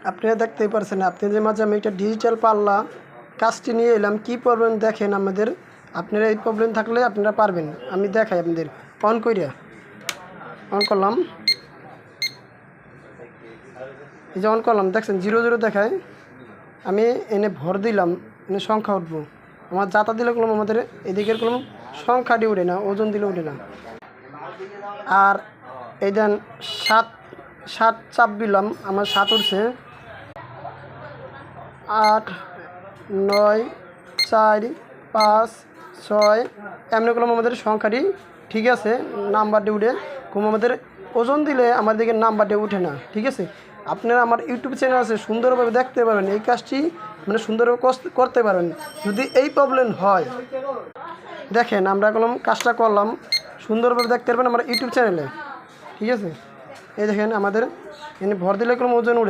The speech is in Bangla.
আপনারা দেখতেই পারছেন, আপনাদের মাঝে আমি একটা ডিজিটাল পাল্লা কাজটি নিয়ে এলাম। কি প্রবলেম দেখেন আমাদের, আপনারা এই প্রবলেম থাকলে আপনারা পারবেন। আমি দেখাই আপনাদের, অন করিয়া অন করলাম, এই যে অন করলাম, দেখছেন 0 0 দেখায়। আমি এনে ভর দিলাম, এনে সংখ্যা উঠবো। আমার যাতা দিলে কলম আমাদের এদিকের কলম সংখ্যাটি উঠে না, ওজন দিলে উঠে না। আর এই দেন 7 চাপ দিলাম, আমার 7 উঠছে। 8 9 4 5 6 এমনি কলম আমাদের সংখ্যাটি ঠিক আছে, নাম্বারটি উঠে। কম আমাদের ওজন দিলে আমাদের দিকে নাম্বারটি উঠে না, ঠিক আছে। আপনারা আমার ইউটিউব চ্যানেল আছে, সুন্দরভাবে দেখতে পারবেন, এই কাজটি মানে সুন্দরভাবে করতে পারবেন যদি এই প্রবলেম হয়। দেখেন আমরা কলম কাজটা করলাম, সুন্দরভাবে দেখতে পারবেন আমার ইউটিউব চ্যানেলে, ঠিক আছে। এই দেখেন আমাদের এনে ভর দিলে কলম ওজন উঠে।